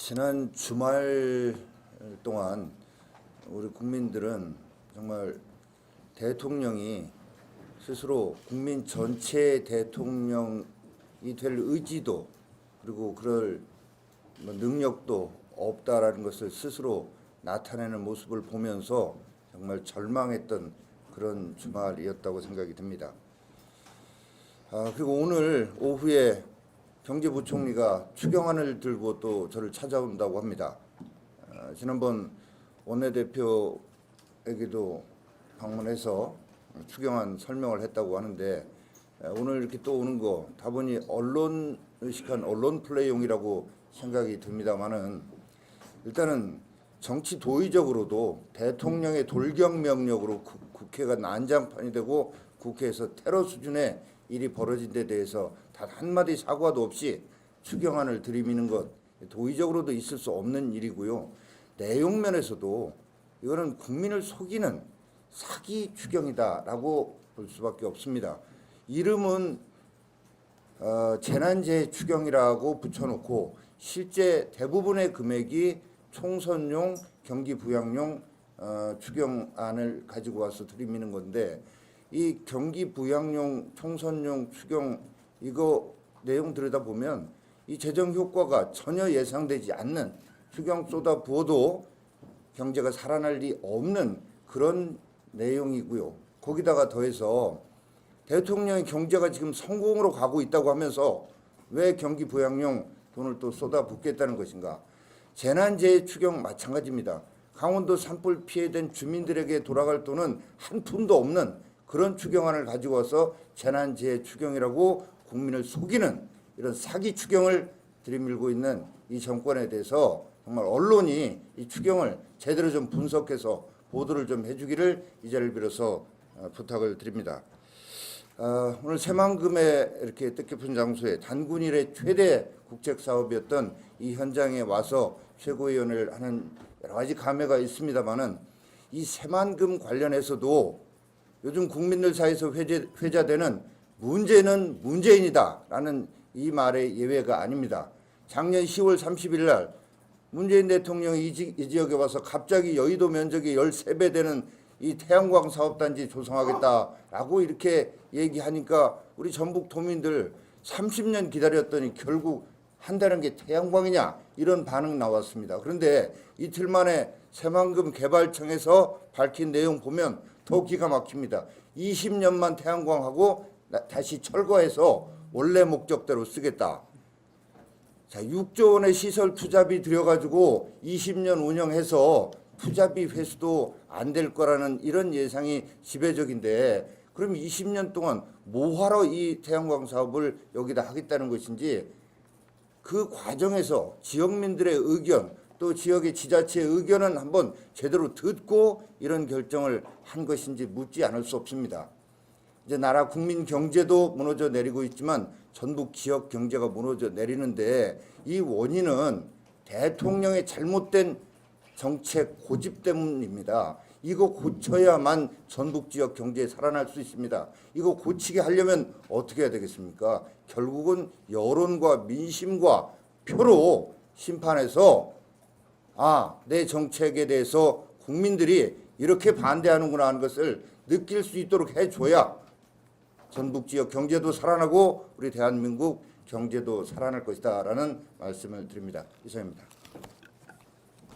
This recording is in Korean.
지난 주말 동안 우리 국민들은 정말 대통령이 스스로 국민 전체의 대통령이 될 의지도 그리고 그럴 능력도 없다라는 것을 스스로 나타내는 모습을 보면서 정말 절망했던 그런 주말이었다고 생각이 듭니다. 그리고 오늘 오후에 경제부총리가 추경안을 들고 또 저를 찾아온다고 합니다. 지난번 원내대표에게도 방문해서 추경안 설명을 했다고 하는데 오늘 이렇게 또 오는 거 다분히 언론 의식한 언론 플레이용이라고 생각이 듭니다만은 일단은 정치 도의적으로도 대통령의 돌격 명령으로 국회가 난장판이 되고 국회에서 테러 수준의 일이 벌어진 데 대해서 단 한마디 사과도 없이 추경안을 들이미는 것 도의적으로도 있을 수 없는 일이고요. 내용 면에서도 이거는 국민을 속이는 사기 추경이다라고 볼 수밖에 없습니다. 이름은 재난재해 추경이라고 붙여놓고 실제 대부분의 금액이 총선용, 경기부양용 추경안을 가지고 와서 들이미는 건데 이 경기부양용, 총선용 추경 이거 내용 들여다보면 이 재정 효과가 전혀 예상되지 않는 추경 쏟아 부어도 경제가 살아날 리 없는 그런 내용이고요. 거기다가 더해서 대통령이 경제가 지금 성공으로 가고 있다고 하면서 왜 경기부양용 돈을 또 쏟아붓겠다는 것인가. 재난재해 추경 마찬가지입니다. 강원도 산불 피해된 주민들에게 돌아갈 돈은 한 푼도 없는 그런 추경안을 가지고 와서 재난재해 추경이라고 국민을 속이는 이런 사기 추경을 들이밀고 있는 이 정권에 대해서 정말 언론이 이 추경을 제대로 좀 분석해서 보도를 좀 해주기를 이 자리를 빌어서 부탁을 드립니다. 오늘 새만금에 이렇게 뜻깊은 장소에 단군 이래 최대 국책 사업이었던 이 현장에 와서 최고위원을 하는 여러 가지 감회가 있습니다만은 이 새만금 관련해서도 요즘 국민들 사이에서 회자되는 문제는 문재인이다라는 이 말의 예외가 아닙니다. 작년 10월 30일 날 문재인 대통령이 이 지역에 와서 갑자기 여의도 면적이 13배 되는 이 태양광 사업단지 조성하겠다라고 이렇게 얘기하니까 우리 전북 도민들 30년 기다렸더니 결국 한다는 게 태양광이냐 이런 반응 나왔습니다. 그런데 이틀 만에 새만금 개발청에서 밝힌 내용 보면 더 기가 막힙니다. 20년만 태양광하고 다시 철거해서 원래 목적대로 쓰겠다. 자, 6조 원의 시설 투자비 들여가지고 20년 운영해서 투자비 회수도 안 될 거라는 이런 예상이 지배적인데 그럼 20년 동안 뭐하러 이 태양광 사업을 여기다 하겠다는 것인지 그 과정에서 지역민들의 의견 또 지역의 지자체의 의견은 한번 제대로 듣고 이런 결정을 한 것인지 묻지 않을 수 없습니다. 이제 나라 국민 경제도 무너져 내리고 있지만 전북 지역 경제가 무너져 내리는데 이 원인은 대통령의 잘못된 정책 고집 때문입니다. 이거 고쳐야만 전북 지역 경제에 살아날 수 있습니다. 이거 고치게 하려면 어떻게 해야 되겠습니까? 결국은 여론과 민심과 표로 심판해서 내 정책에 대해서 국민들이 이렇게 반대하는구나 하는 것을 느낄 수 있도록 해줘야 전북 지역 경제도 살아나고 우리 대한민국 경제도 살아날 것이다 라는 말씀을 드립니다. 이상입니다.